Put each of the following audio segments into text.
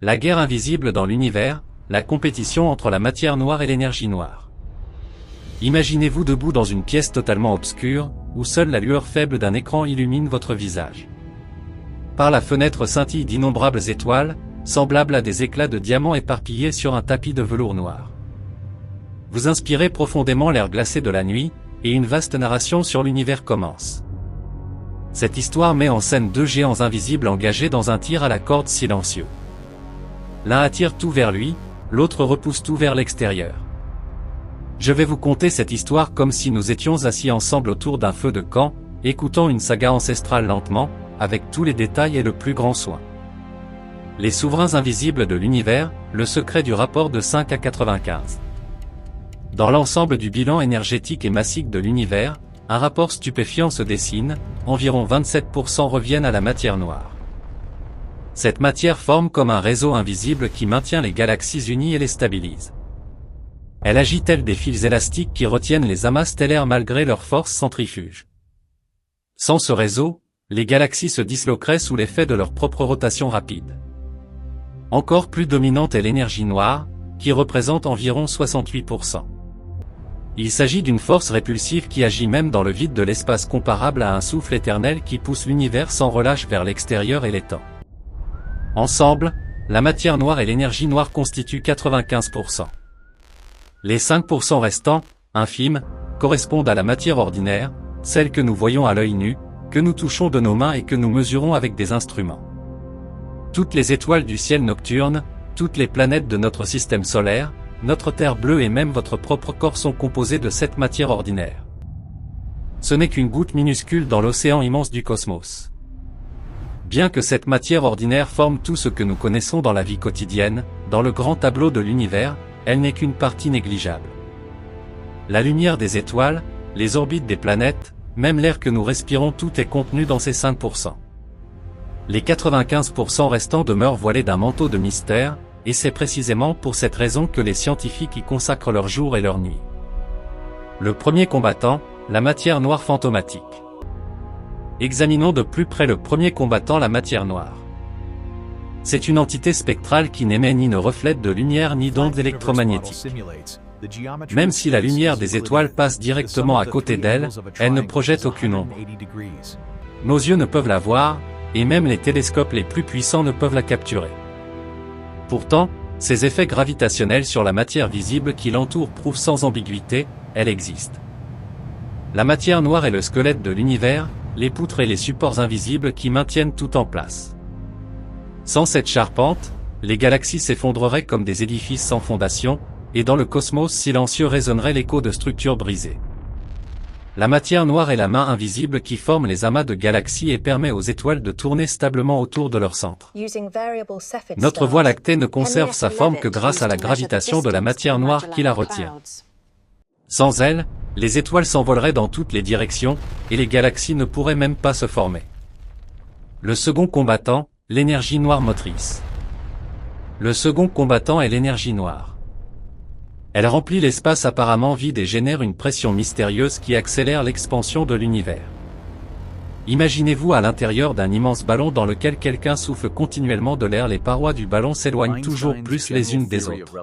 La guerre invisible dans l'univers, la compétition entre la matière noire et l'énergie noire. Imaginez-vous debout dans une pièce totalement obscure, où seule la lueur faible d'un écran illumine votre visage. Par la fenêtre scintillent d'innombrables étoiles, semblables à des éclats de diamants éparpillés sur un tapis de velours noir. Vous inspirez profondément l'air glacé de la nuit, et une vaste narration sur l'univers commence. Cette histoire met en scène deux géants invisibles engagés dans un tir à la corde silencieux. L'un attire tout vers lui, l'autre repousse tout vers l'extérieur. Je vais vous conter cette histoire comme si nous étions assis ensemble autour d'un feu de camp, écoutant une saga ancestrale lentement, avec tous les détails et le plus grand soin. Les souverains invisibles de l'univers, le secret du rapport de 5 à 95. Dans l'ensemble du bilan énergétique et massique de l'univers, un rapport stupéfiant se dessine, environ 27% reviennent à la matière noire. Cette matière forme comme un réseau invisible qui maintient les galaxies unies et les stabilise. Elle agit telle des fils élastiques qui retiennent les amas stellaires malgré leur force centrifuge. Sans ce réseau, les galaxies se disloqueraient sous l'effet de leur propre rotation rapide. Encore plus dominante est l'énergie noire, qui représente environ 68%. Il s'agit d'une force répulsive qui agit même dans le vide de l'espace comparable à un souffle éternel qui pousse l'univers sans relâche vers l'extérieur et les temps. Ensemble, la matière noire et l'énergie noire constituent 95%. Les 5% restants, infimes, correspondent à la matière ordinaire, celle que nous voyons à l'œil nu, que nous touchons de nos mains et que nous mesurons avec des instruments. Toutes les étoiles du ciel nocturne, toutes les planètes de notre système solaire, notre Terre bleue et même votre propre corps sont composés de cette matière ordinaire. Ce n'est qu'une goutte minuscule dans l'océan immense du cosmos. Bien que cette matière ordinaire forme tout ce que nous connaissons dans la vie quotidienne, dans le grand tableau de l'univers, elle n'est qu'une partie négligeable. La lumière des étoiles, les orbites des planètes, même l'air que nous respirons, tout est contenu dans ces 5%. Les 95% restants demeurent voilés d'un manteau de mystère, et c'est précisément pour cette raison que les scientifiques y consacrent leur jour et leur nuit. Le premier combattant, la matière noire fantomatique. Examinons de plus près le premier combattant, la matière noire. C'est une entité spectrale qui n'émet ni ne reflète de lumière ni d'ondes électromagnétiques. Même si la lumière des étoiles passe directement à côté d'elle, elle ne projette aucune ombre. Nos yeux ne peuvent la voir, et même les télescopes les plus puissants ne peuvent la capturer. Pourtant, ces effets gravitationnels sur la matière visible qui l'entoure prouvent sans ambiguïté, elle existe. La matière noire est le squelette de l'univers, les poutres et les supports invisibles qui maintiennent tout en place. Sans cette charpente, les galaxies s'effondreraient comme des édifices sans fondation, et dans le cosmos silencieux résonnerait l'écho de structures brisées. La matière noire est la main invisible qui forme les amas de galaxies et permet aux étoiles de tourner stablement autour de leur centre. Notre Voie lactée ne conserve sa forme que grâce à la gravitation de la matière noire qui la retient. Sans elle, les étoiles s'envoleraient dans toutes les directions, et les galaxies ne pourraient même pas se former. Le second combattant, l'énergie noire motrice. Le second combattant est l'énergie noire. Elle remplit l'espace apparemment vide et génère une pression mystérieuse qui accélère l'expansion de l'univers. Imaginez-vous à l'intérieur d'un immense ballon dans lequel quelqu'un souffle continuellement de l'air. Les parois du ballon s'éloignent toujours plus les unes des autres.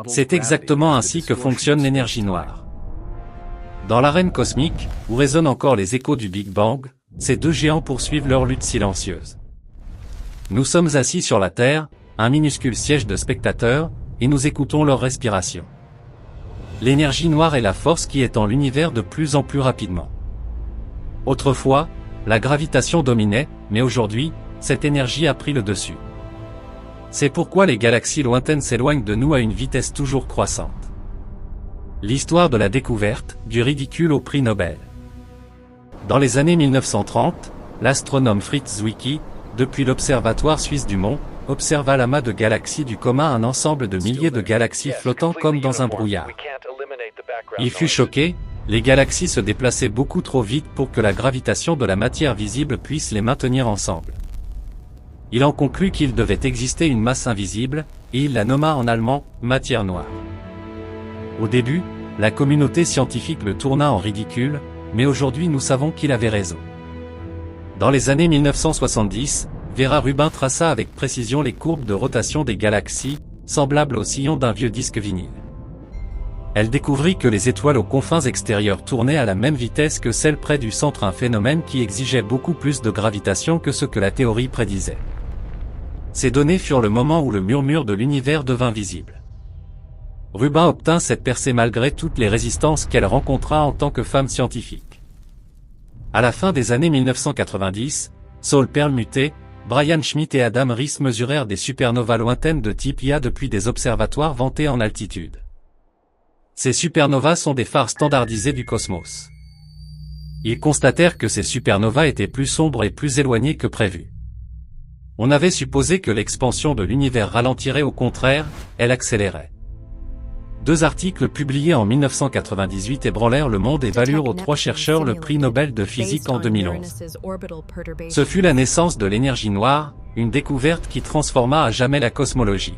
C'est exactement ainsi que fonctionne l'énergie noire. Dans l'arène cosmique, où résonnent encore les échos du Big Bang, ces deux géants poursuivent leur lutte silencieuse. Nous sommes assis sur la Terre, un minuscule siège de spectateurs, et nous écoutons leur respiration. L'énergie noire est la force qui étend l'univers de plus en plus rapidement. Autrefois, la gravitation dominait, mais aujourd'hui, cette énergie a pris le dessus. C'est pourquoi les galaxies lointaines s'éloignent de nous à une vitesse toujours croissante. L'histoire de la découverte, du ridicule au prix Nobel. Dans les années 1930, l'astronome Fritz Zwicky, depuis l'Observatoire suisse du Mont, observa l'amas de galaxies du commun, un ensemble de milliers de galaxies flottant comme dans un brouillard. Il fut choqué, les galaxies se déplaçaient beaucoup trop vite pour que la gravitation de la matière visible puisse les maintenir ensemble. Il en conclut qu'il devait exister une masse invisible, et il la nomma en allemand « matière noire ». Au début, la communauté scientifique le tourna en ridicule, mais aujourd'hui nous savons qu'il avait raison. Dans les années 1970, Vera Rubin traça avec précision les courbes de rotation des galaxies, semblables aux sillons d'un vieux disque vinyle. Elle découvrit que les étoiles aux confins extérieurs tournaient à la même vitesse que celles près du centre, un phénomène qui exigeait beaucoup plus de gravitation que ce que la théorie prédisait. Ces données furent le moment où le murmure de l'univers devint visible. Rubin obtint cette percée malgré toutes les résistances qu'elle rencontra en tant que femme scientifique. À la fin des années 1990, Saul Perlmutter, Brian Schmidt et Adam Riess mesurèrent des supernovas lointaines de type Ia depuis des observatoires vantés en altitude. Ces supernovas sont des phares standardisés du cosmos. Ils constatèrent que ces supernovas étaient plus sombres et plus éloignées que prévu. On avait supposé que l'expansion de l'univers ralentirait, au contraire, elle accélérait. 2 articles publiés en 1998 ébranlèrent le monde et valurent aux 3 chercheurs le prix Nobel de physique en 2011. Ce fut la naissance de l'énergie noire, une découverte qui transforma à jamais la cosmologie.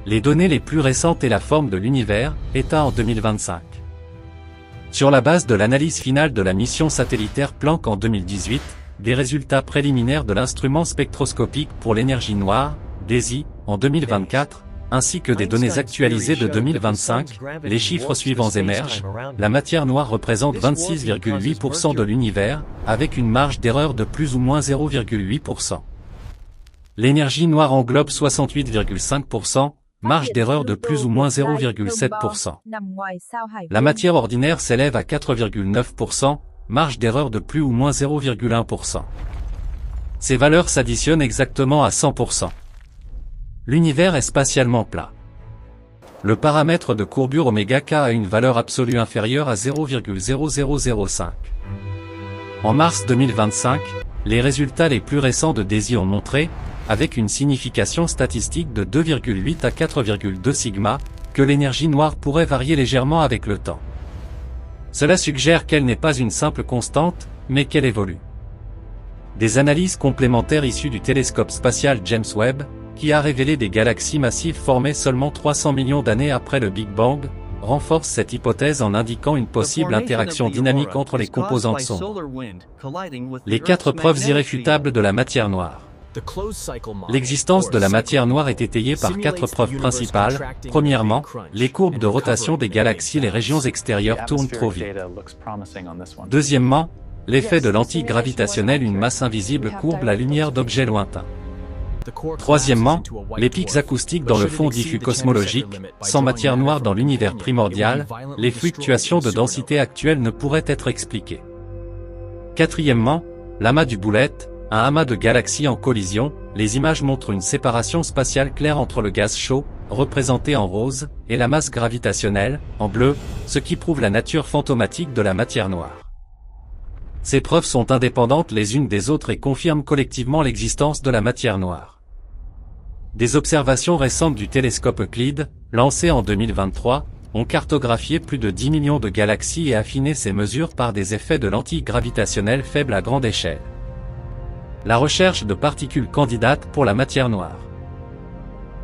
Les données les plus récentes et la forme de l'univers, état en 2025. Sur la base de l'analyse finale de la mission satellitaire Planck en 2018, des résultats préliminaires de l'instrument spectroscopique pour l'énergie noire, DESI, en 2024, ainsi que des données actualisées de 2025, les chiffres suivants émergent. La matière noire représente 26,8% de l'univers, avec une marge d'erreur de plus ou moins 0,8%. L'énergie noire englobe 68,5%, marge d'erreur de plus ou moins 0,7%. La matière ordinaire s'élève à 4,9%, marge d'erreur de plus ou moins 0,1%. Ces valeurs s'additionnent exactement à 100%. L'univers est spatialement plat. Le paramètre de courbure ωk a une valeur absolue inférieure à 0,0005. En mars 2025, les résultats les plus récents de DESI ont montré, avec une signification statistique de 2,8 à 4,2 sigma, que l'énergie noire pourrait varier légèrement avec le temps. Cela suggère qu'elle n'est pas une simple constante, mais qu'elle évolue. Des analyses complémentaires issues du télescope spatial James Webb, qui a révélé des galaxies massives formées seulement 300 millions d'années après le Big Bang, renforcent cette hypothèse en indiquant une possible interaction dynamique entre les composantes sombres. Les 4 preuves irréfutables de la matière noire. L'existence de la matière noire est étayée par 4 preuves principales. Premièrement, les courbes de rotation des galaxies et les régions extérieures tournent trop vite. Deuxièmement, l'effet de lentille gravitationnelle, une masse invisible courbe la lumière d'objets lointains. Troisièmement, les pics acoustiques dans le fond diffus cosmologique, sans matière noire dans l'univers primordial, les fluctuations de densité actuelles ne pourraient être expliquées. Quatrièmement, l'amas du Boulette, un amas de galaxies en collision, les images montrent une séparation spatiale claire entre le gaz chaud, représenté en rose, et la masse gravitationnelle, en bleu, ce qui prouve la nature fantomatique de la matière noire. Ces preuves sont indépendantes les unes des autres et confirment collectivement l'existence de la matière noire. Des observations récentes du télescope Euclide, lancé en 2023, ont cartographié plus de 10 millions de galaxies et affiné ces mesures par des effets de lentille gravitationnelle faibles à grande échelle. La recherche de particules candidates pour la matière noire.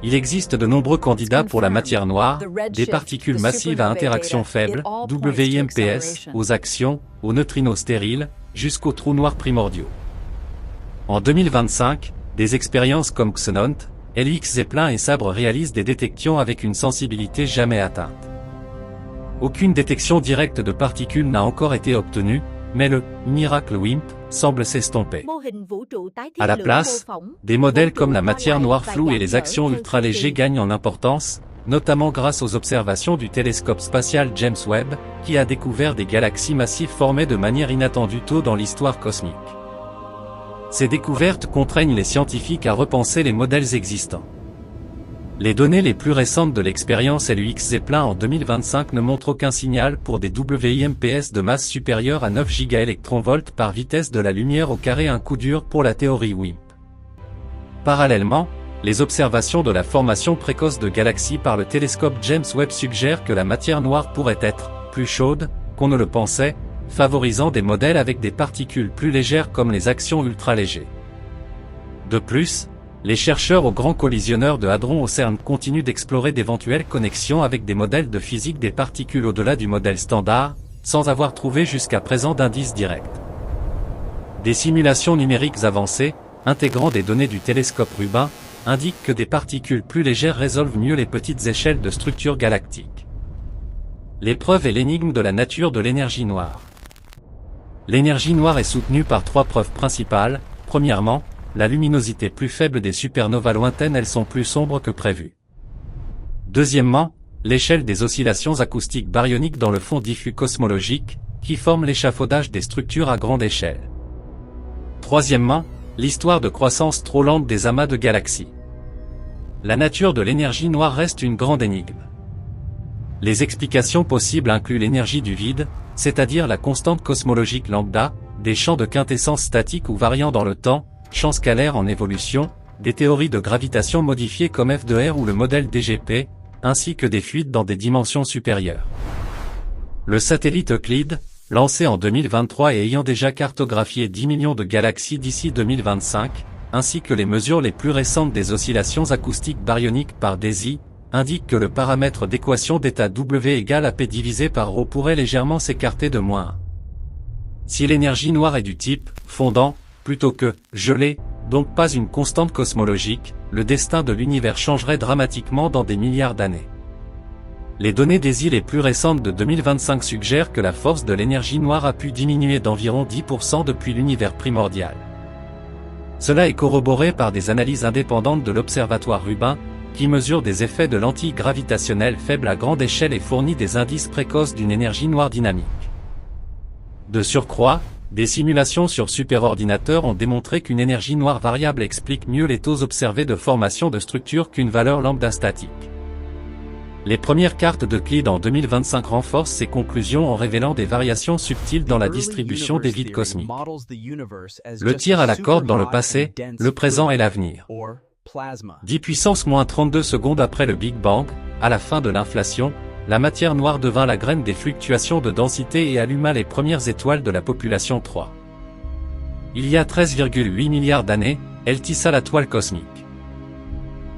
Il existe de nombreux candidats pour la matière noire, des particules massives à interaction faible, WIMPs, aux actions, aux neutrinos stériles, jusqu'aux trous noirs primordiaux. En 2025, des expériences comme Xenont, LX Zeppelin et Sabre réalisent des détections avec une sensibilité jamais atteinte. Aucune détection directe de particules n'a encore été obtenue, mais le « miracle WIMP » semble s'estomper. À la place, des modèles comme la matière noire floue et les actions ultra-légers gagnent en importance, notamment grâce aux observations du télescope spatial James Webb, qui a découvert des galaxies massives formées de manière inattendue tôt dans l'histoire cosmique. Ces découvertes contraignent les scientifiques à repenser les modèles existants. Les données les plus récentes de l'expérience LUX Zeppelin en 2025 ne montrent aucun signal pour des WIMPs de masse supérieure à 9 gigaelectronvolts par vitesse de la lumière au carré, un coup dur pour la théorie WIMP. Parallèlement, les observations de la formation précoce de galaxies par le télescope James Webb suggèrent que la matière noire pourrait être plus chaude qu'on ne le pensait, favorisant des modèles avec des particules plus légères comme les actions ultra-légers. De plus, les chercheurs au Grand Collisionneur de Hadron au CERN continuent d'explorer d'éventuelles connexions avec des modèles de physique des particules au-delà du modèle standard, sans avoir trouvé jusqu'à présent d'indices directs. Des simulations numériques avancées, intégrant des données du télescope Rubin, indique que des particules plus légères résolvent mieux les petites échelles de structures galactiques. L'épreuve et l'énigme de la nature de l'énergie noire. L'énergie noire est soutenue par trois preuves principales. Premièrement, la luminosité plus faible des supernovas lointaines, elles sont plus sombres que prévu. Deuxièmement, l'échelle des oscillations acoustiques baryoniques dans le fond diffus cosmologique, qui forme l'échafaudage des structures à grande échelle. Troisièmement, l'histoire de croissance trop lente des amas de galaxies. La nature de l'énergie noire reste une grande énigme. Les explications possibles incluent l'énergie du vide, c'est-à-dire la constante cosmologique lambda, des champs de quintessence statiques ou variant dans le temps, champs scalaires en évolution, des théories de gravitation modifiées comme F de R ou le modèle DGP, ainsi que des fuites dans des dimensions supérieures. Le satellite Euclide, lancé en 2023 et ayant déjà cartographié 10 millions de galaxies d'ici 2025, ainsi que les mesures les plus récentes des oscillations acoustiques baryoniques par DESI, indiquent que le paramètre d'équation d'état W égale AP divisé par ρ pourrait légèrement s'écarter de -1. Si l'énergie noire est du type fondant, plutôt que gelé, donc pas une constante cosmologique, le destin de l'univers changerait dramatiquement dans des milliards d'années. Les données DESI les plus récentes de 2025 suggèrent que la force de l'énergie noire a pu diminuer d'environ 10% depuis l'univers primordial. Cela est corroboré par des analyses indépendantes de l'Observatoire Rubin, qui mesure des effets de lentilles gravitationnelles faibles à grande échelle et fournit des indices précoces d'une énergie noire dynamique. De surcroît, des simulations sur superordinateurs ont démontré qu'une énergie noire variable explique mieux les taux observés de formation de structures qu'une valeur lambda statique. Les premières cartes d'Euclide en 2025 renforcent ces conclusions en révélant des variations subtiles dans la distribution des vides cosmiques. Le tir à la corde dans le passé, le présent et l'avenir. 10 puissance -32 secondes après le Big Bang, à la fin de l'inflation, la matière noire devint la graine des fluctuations de densité et alluma les premières étoiles de la population 3. Il y a 13,8 milliards d'années, elle tissa la toile cosmique.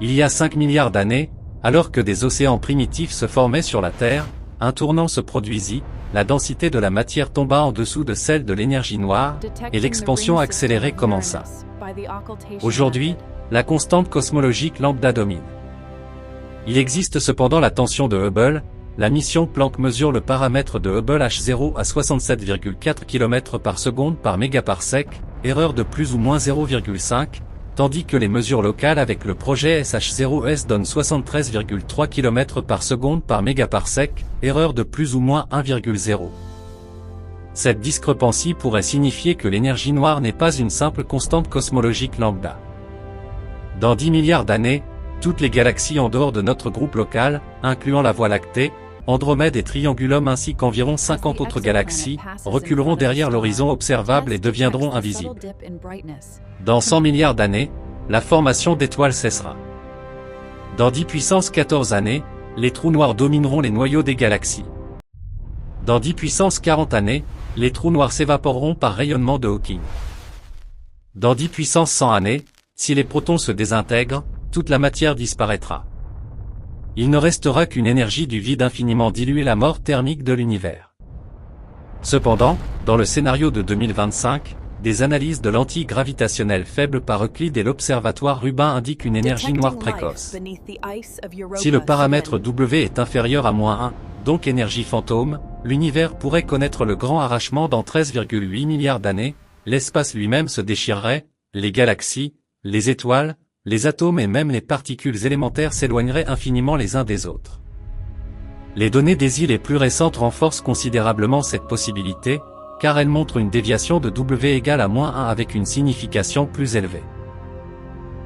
Il y a 5 milliards d'années, alors que des océans primitifs se formaient sur la Terre, un tournant se produisit, la densité de la matière tomba en dessous de celle de l'énergie noire, et l'expansion accélérée commença. Aujourd'hui, la constante cosmologique lambda domine. Il existe cependant la tension de Hubble. La mission Planck mesure le paramètre de Hubble H0 à 67,4 km par seconde par mégaparsec, erreur de plus ou moins 0,5, tandis que les mesures locales avec le projet SH0S donnent 73,3 km par seconde par mégaparsec, erreur de plus ou moins 1,0. Cette discrepancie pourrait signifier que l'énergie noire n'est pas une simple constante cosmologique lambda. Dans 10 milliards d'années, toutes les galaxies en dehors de notre groupe local, incluant la Voie lactée, Andromède et Triangulum ainsi qu'environ 50 autres galaxies, reculeront derrière l'horizon observable et deviendront invisibles. Dans 100 milliards d'années, la formation d'étoiles cessera. Dans 10 puissance 14 années, les trous noirs domineront les noyaux des galaxies. Dans 10 puissance 40 années, les trous noirs s'évaporeront par rayonnement de Hawking. Dans 10 puissance 100 années, si les protons se désintègrent, toute la matière disparaîtra. Il ne restera qu'une énergie du vide infiniment diluée, la mort thermique de l'univers. Cependant, dans le scénario de 2025, des analyses de lentilles gravitationnelles faibles par Euclide et l'Observatoire Rubin indiquent une énergie noire précoce. Si le paramètre W est inférieur à -1, donc énergie fantôme, l'univers pourrait connaître le grand arrachement dans 13,8 milliards d'années, l'espace lui-même se déchirerait, les galaxies, les étoiles, les atomes et même les particules élémentaires s'éloigneraient infiniment les uns des autres. Les données DESI les plus récentes renforcent considérablement cette possibilité, car elles montrent une déviation de W égale à -1 avec une signification plus élevée.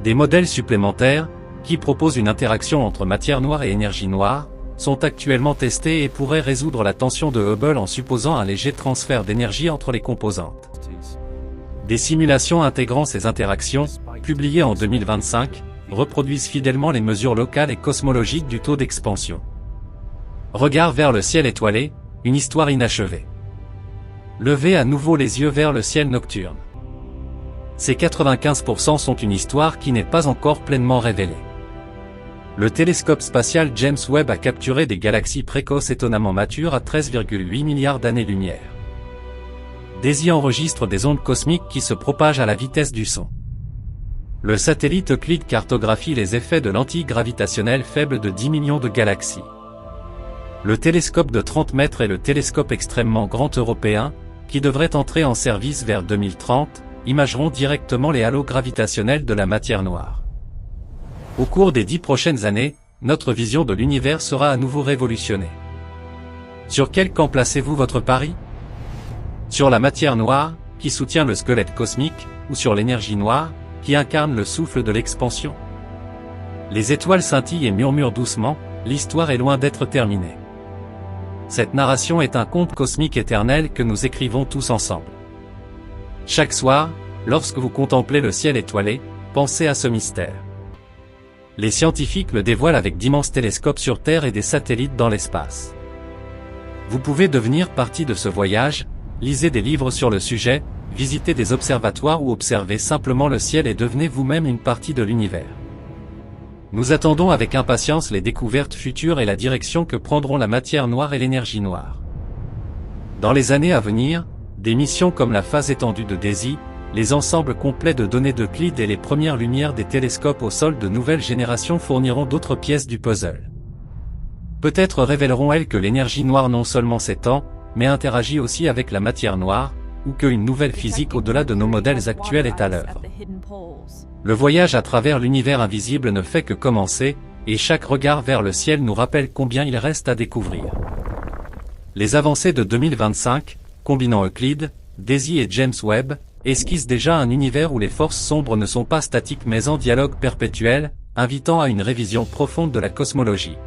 Des modèles supplémentaires, qui proposent une interaction entre matière noire et énergie noire, sont actuellement testés et pourraient résoudre la tension de Hubble en supposant un léger transfert d'énergie entre les composantes. Des simulations intégrant ces interactions, publiées en 2025, reproduisent fidèlement les mesures locales et cosmologiques du taux d'expansion. Regard vers le ciel étoilé, une histoire inachevée. Levez à nouveau les yeux vers le ciel nocturne. Ces 95% sont une histoire qui n'est pas encore pleinement révélée. Le télescope spatial James Webb a capturé des galaxies précoces étonnamment matures à 13,8 milliards d'années-lumière. DESI enregistre des ondes cosmiques qui se propagent à la vitesse du son. Le satellite Euclide cartographie les effets de lentilles gravitationnelles faibles de 10 millions de galaxies. Le télescope de 30 mètres est le télescope extrêmement grand européen, qui devrait entrer en service vers 2030, imageront directement les halos gravitationnels de la matière noire. Au cours des 10 prochaines années, notre vision de l'univers sera à nouveau révolutionnée. Sur quel camp placez-vous votre pari? Sur la matière noire, qui soutient le squelette cosmique, ou sur l'énergie noire, qui incarne le souffle de l'expansion? Les étoiles scintillent et murmurent doucement, l'histoire est loin d'être terminée. Cette narration est un conte cosmique éternel que nous écrivons tous ensemble. Chaque soir, lorsque vous contemplez le ciel étoilé, pensez à ce mystère. Les scientifiques le dévoilent avec d'immenses télescopes sur Terre et des satellites dans l'espace. Vous pouvez devenir partie de ce voyage, lisez des livres sur le sujet, visitez des observatoires ou observez simplement le ciel et devenez vous-même une partie de l'univers. Nous attendons avec impatience les découvertes futures et la direction que prendront la matière noire et l'énergie noire. Dans les années à venir, des missions comme la phase étendue de DESI, les ensembles complets de données d'Euclide et les premières lumières des télescopes au sol de nouvelle génération fourniront d'autres pièces du puzzle. Peut-être révéleront-elles que l'énergie noire non seulement s'étend, mais interagit aussi avec la matière noire, ou qu'une nouvelle physique au-delà de nos modèles actuels est à l'œuvre. Le voyage à travers l'univers invisible ne fait que commencer, et chaque regard vers le ciel nous rappelle combien il reste à découvrir. Les avancées de 2025, combinant Euclide, DESI et James Webb, esquissent déjà un univers où les forces sombres ne sont pas statiques mais en dialogue perpétuel, invitant à une révision profonde de la cosmologie.